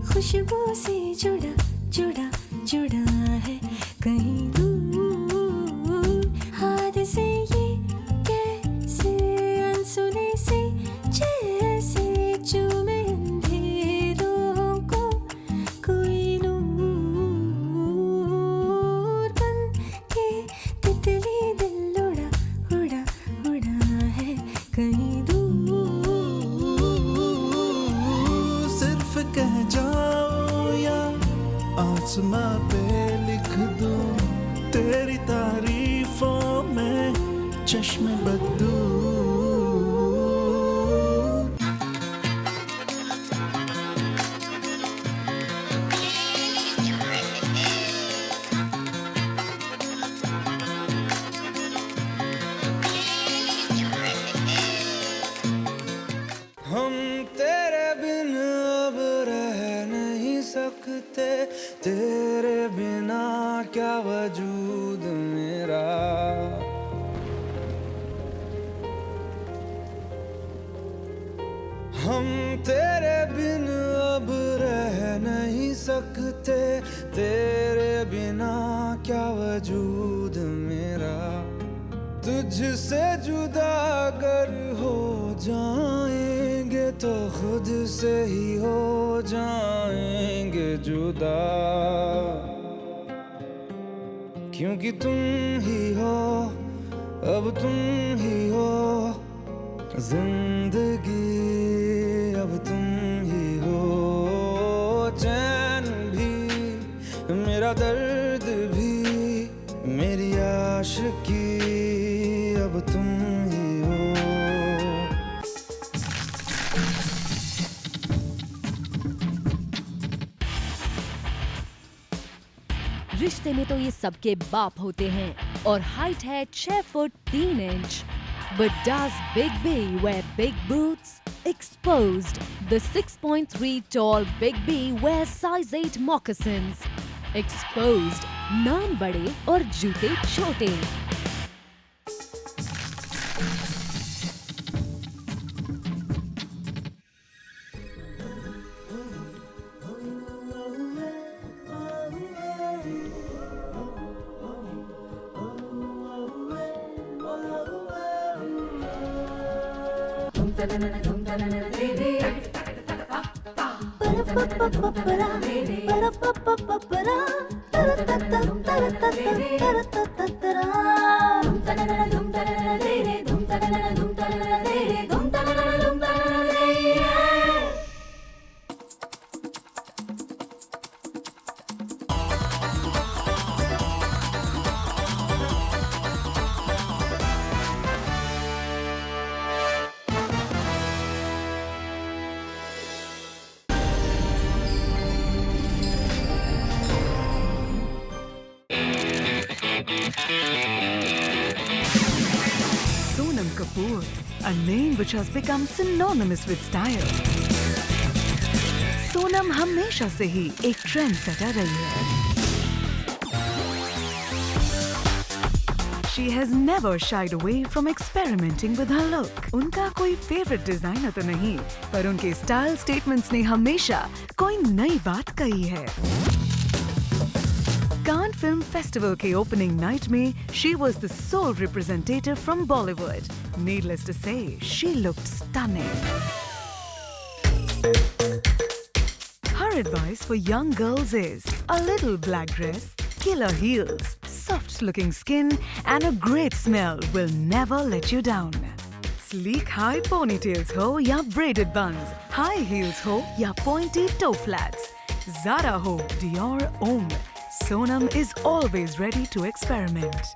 खुशबू से जुड़ा जुड़ा जुड़ा है कहीं दूर। हाथ से ये कैसे अनसुने से जैसे चूमे अंधेरों को कोई नूर। बन के तितली दिल उड़ा उड़ा उड़ा है कहीं दूर। सिर्फ कह जाओ या आसमां पे लिख दूं तेरी तारीफों में चश्मे बदलूं। हम तेरे बिन अब रह नहीं सकते, तेरे बिना क्या वजूद मेरा। हम तेरे बिन अब रह नहीं सकते, तेरे बिना क्या वजूद मेरा। तुझसे जुदा अगर हो जाएंगे तो खुद से ही हो जाएंगे जुदा। क्योंकि तुम ही हो, अब तुम ही हो जिंदगी, अब तुम ही हो चैन भी, मेरा दर्द भी, मेरी आशिकी, अब तुम ही हो। रिश्ते में तो ये सबके बाप होते हैं और हाइट है 6 foot 3 inch. But does Big B wear big boots? Exposed. The 6.3 tall Big B wears size 8 moccasins. Exposed. नाम बड़े और जूते छोटे। Sonam Kapoor, a name which has become synonymous with style. Sonam हमेशा से ही एक ट्रेंड सेटर रही है। She has never shied away from experimenting with her look. उनका कोई फेवरेट डिजाइनर तो नहीं, पर उनके स्टाइल स्टेटमेंट्स ने हमेशा कोई नई बात कही है। कान फिल्म फेस्टिवल के ओपनिंग नाइट में she was the sole representative from Bollywood. Needless to say, she looked stunning. Her advice for young girls is a little black dress, killer heels, soft-looking skin, and a great smell will never let you down. Sleek high ponytails ho ya braided buns, high heels ho ya pointy toe flats, Zara ho, Dior, Om. Sonam is always ready to experiment.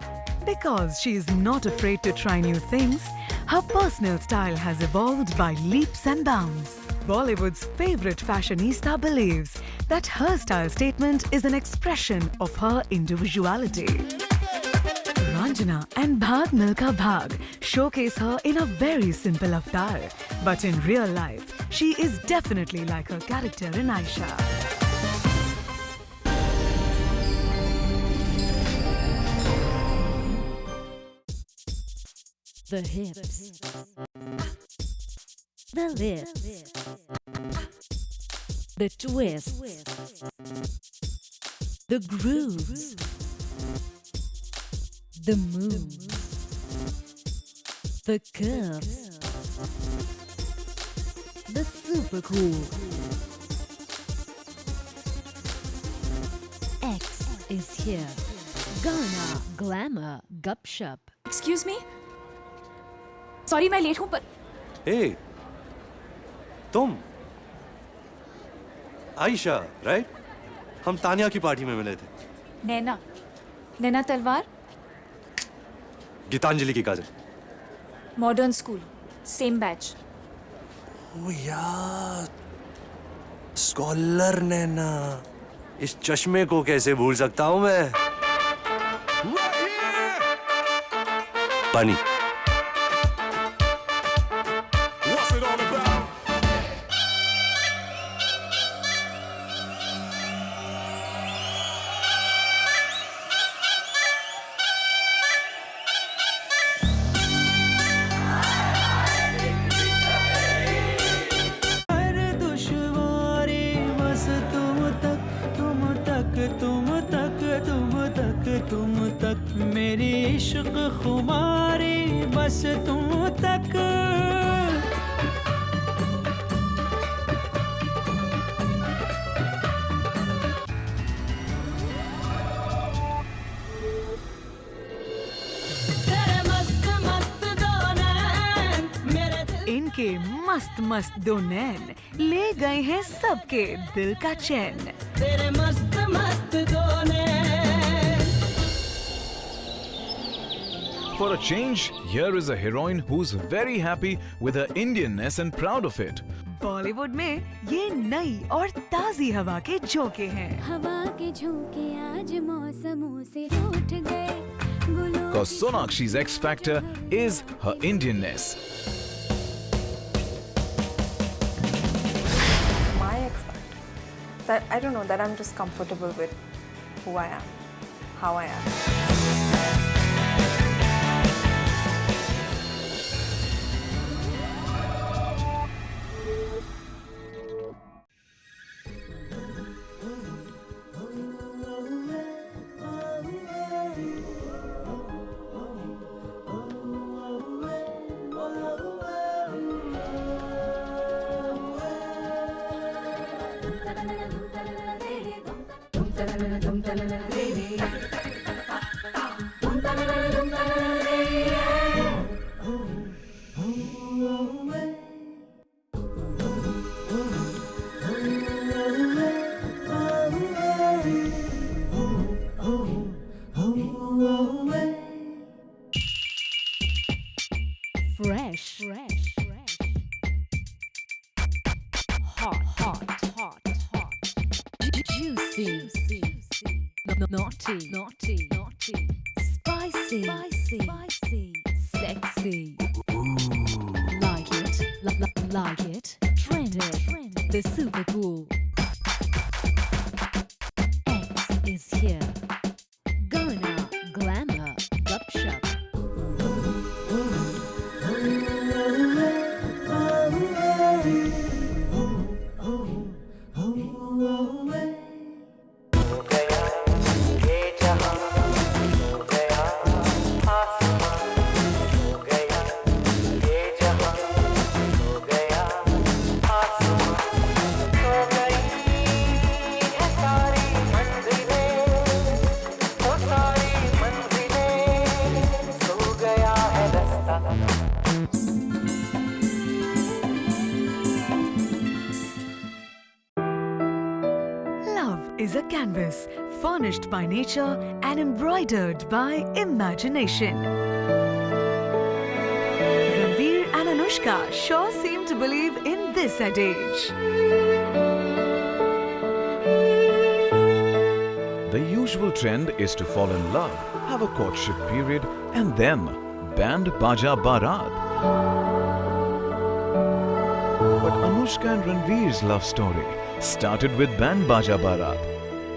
Because she is not afraid to try new things, her personal style has evolved by leaps and bounds. Bollywood's favorite fashionista believes that her style statement is an expression of her individuality. Ranjana and Bhag Milka Bhag showcase her in a very simple avatar, but in real life, she is definitely like her character in Aisha. The hips, the lips, the twist, the grooves, the moves, the curves, the super cool. X is here. Gana, glamour, gupshup. Excuse me? Sorry, मैं late हूँ पर Hey, तुम Ayesha, right? हम तानिया की party में मिले थे. नैना तलवार, गीतांजलि की Kajal. Modern school, same batch. ओ यार, स्कॉलर नैना. इस चश्मे को कैसे भूल सकता हूँ मैं? पानी. तुम तक मेरी इश्क खुमारी बस तुम तक. इनके मस्त मस्त दो नैन ले गए हैं सबके दिल का चैन. तेरे मस्त मस्त दो नैन. For a change, here is a heroine who's very happy with her Indianness and proud of it. Bollywood में ये नई और ताजी हवा के झोंके हैं. हवा के झोंके आज मौसमों से रूठ गए. Because Sonakshi's X Factor is her Indianness. My X Factor, that I don't know, that I'm just comfortable with who I am, how I am. Fresh, hot, juicy, naughty, spicy, sexy. Like it, trended, the super cool. X is here. Gana, glamour, gupshup. Is a canvas furnished by nature and embroidered by imagination. Anushka sure seemed to believe in this adage. The usual trend is to fall in love, have a courtship period, and then band baja barat. But Anushka and Ranveer's love story started with band baja barat.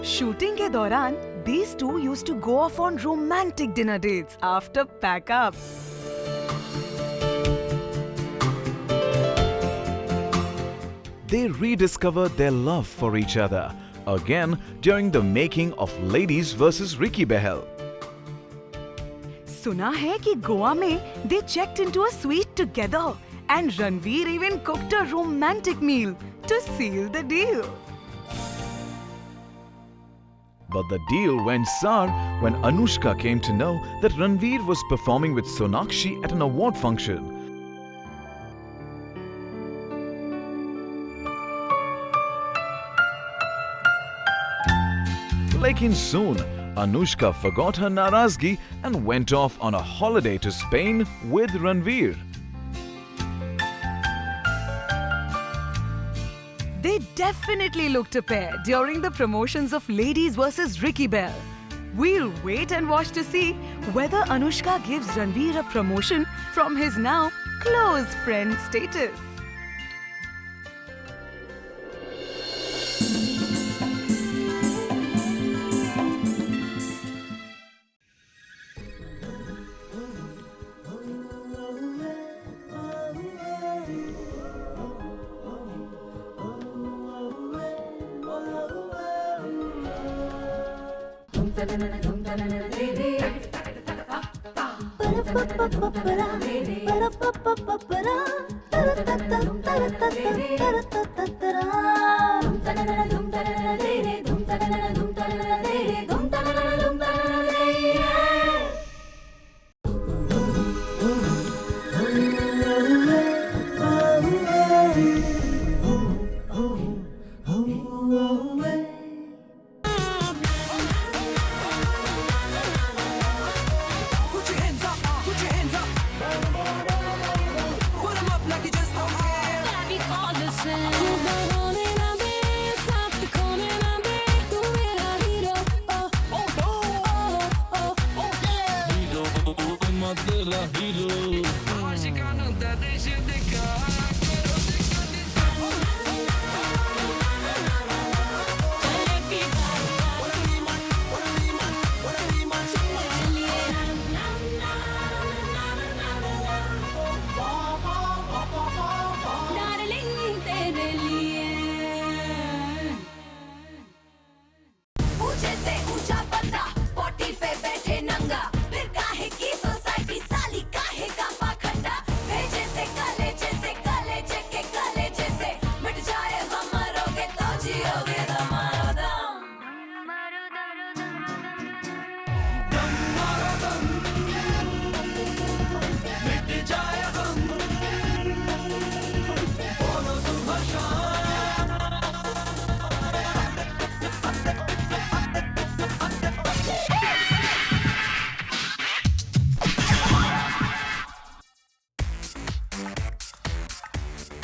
Shooting के दौरान, these two used to go off on romantic dinner dates after pack up. They rediscovered their love for each other again during the making of Ladies vs. Ricky Behel. सुना है कि गोवा में they checked into a suite together and Ranveer even cooked a romantic meal to seal the deal. But the deal went sour when Anushka came to know that Ranveer was performing with Sonakshi at an award function. Lekin soon, Anushka forgot her narazgi and went off on a holiday to Spain with Ranveer. They definitely looked a pair during the promotions of Ladies vs. Ricky Bell. We'll wait and watch to see whether Anushka gives Ranveer a promotion from his now close friend status.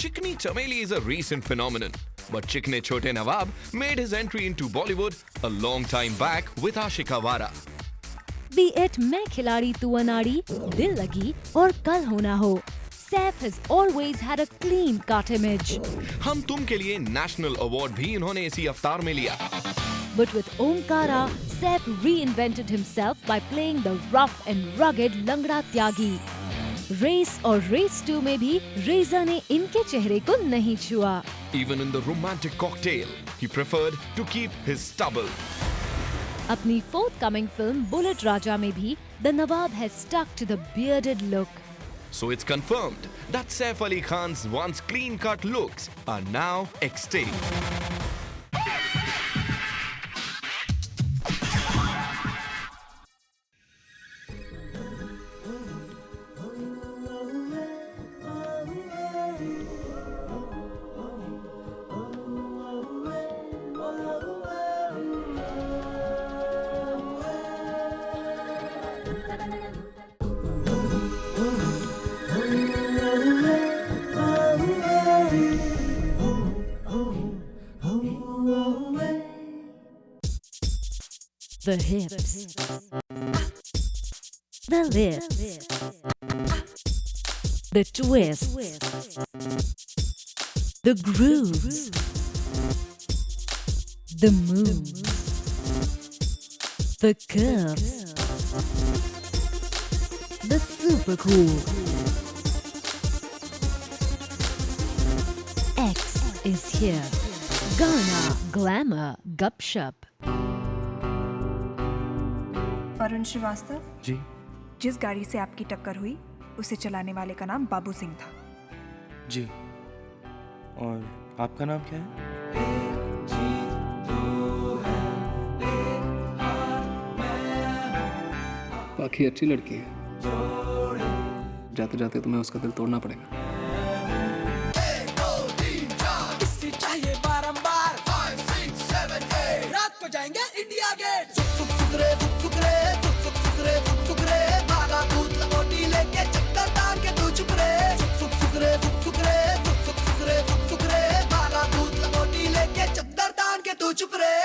Chikni Chameli is a recent phenomenon, but Chikne Chote Nawab made his entry into Bollywood a long time back with Ashika Wara. Be it मैं खिलाड़ी तू अनाड़ी, दिल लगी और कल होना हो, Saif has always had a clean cut image. हम तुम के लिए नेशनल अवार्ड भी इन्होंने इसी अवतार में लिया. But with Omkara, Saif reinvented himself by playing the rough and rugged Langda Tyagi. Race और Race 2 में भी रेजा ने इनके चेहरे को नहीं छुआ. Even in the romantic cocktail, he preferred to keep his stubble. अपनी forthcoming film Bullet Raja में भी the Nawab has stuck to the bearded look. So it's confirmed that Saif Ali Khan's once clean-cut looks are now extinct. the hips, the lips, the twists, the grooves, the moves, the curves, the super cool. X is here. Ghana, glamour, gupshup. Varun Srivastava ji जिस गाड़ी से आपकी टक्कर हुई उसे चलाने वाले का नाम बाबू सिंह था। जी। और आपका नाम क्या है? बाकी अच्छी लड़की है, जाते जाते तुम्हें उसका दिल तोड़ना पड़ेगा। रात को जाएंगे इंडिया गेट। लेके चक्कर तान के तू चुप रे। लेके चक्कर तान के तू चुप रे।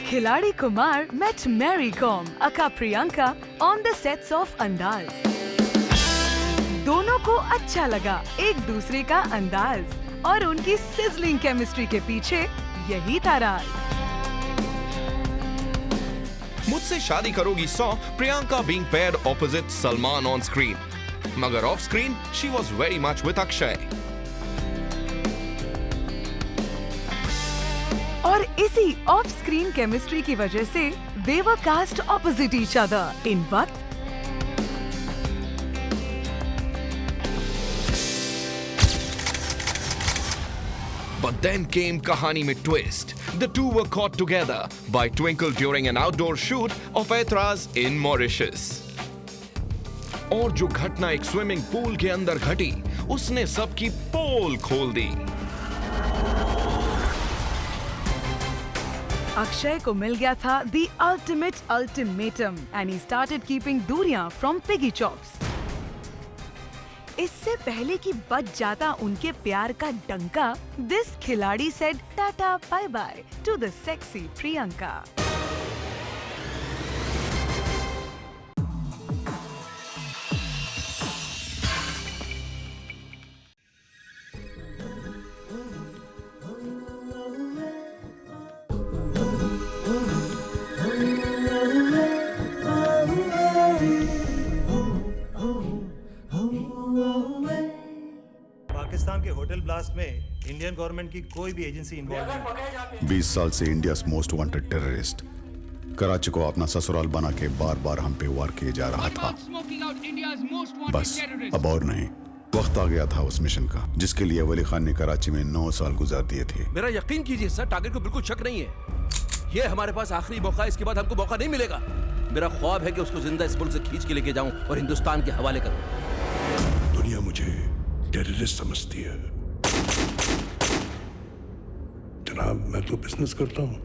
Khiladi Kumar met Mary Kom, aka Priyanka, on the sets of Andaz. दोनों को अच्छा लगा एक दूसरे का अंदाज और उनकी सिजलिंग केमिस्ट्री के पीछे यही था राज। मुझसे शादी करोगी 100 Priyanka being paired opposite Salman on screen, मगर off screen she was very much with Akshay. और इसी ऑफ स्क्रीन केमिस्ट्री की वजह से they were cast opposite each other in वक्त। But then came कहानी में twist. The two were caught together by Twinkle during an outdoor shoot of Aetraz in Mauritius. और जो घटना एक स्विमिंग पूल के अंदर घटी, उसने सबकी पोल खोल दी। अक्षय को मिल गया था the ultimate ultimatum and he started keeping दूरियां from piggy chops. इससे पहले कि बज जाता उनके प्यार का डंका, this खिलाड़ी said tata bye bye to the sexy Priyanka. Pakistan के होटल ब्लास्ट में इंडियन गवर्नमेंट की कोई भी एजेंसी इन्वॉल्व नहीं। 20 साल से India's most wanted terrorist Karachi को अपना ससुराल बना के बार बार हम पे वार किए जा रहा था। बस अब और नहीं, वक्त आ गया था उस मिशन का जिसके लिए वली खान ने कराची में 9 साल गुजार दिए थे। मेरा यकीन कीजिए सर, टारगेट को बिल्कुल शक नहीं है। ये हमारे पास आखिरी मौका है, इसके बाद हमको मौका नहीं मिलेगा। मेरा ख्वाब है कि उसको जिंदा इस मुल्क से खींच के लेके जाऊं और हिंदुस्तान के हवाले करूं। दुनिया मुझे टेररिस्ट समझती है। जनाब, मैं तो बिजनेस करता हूँ।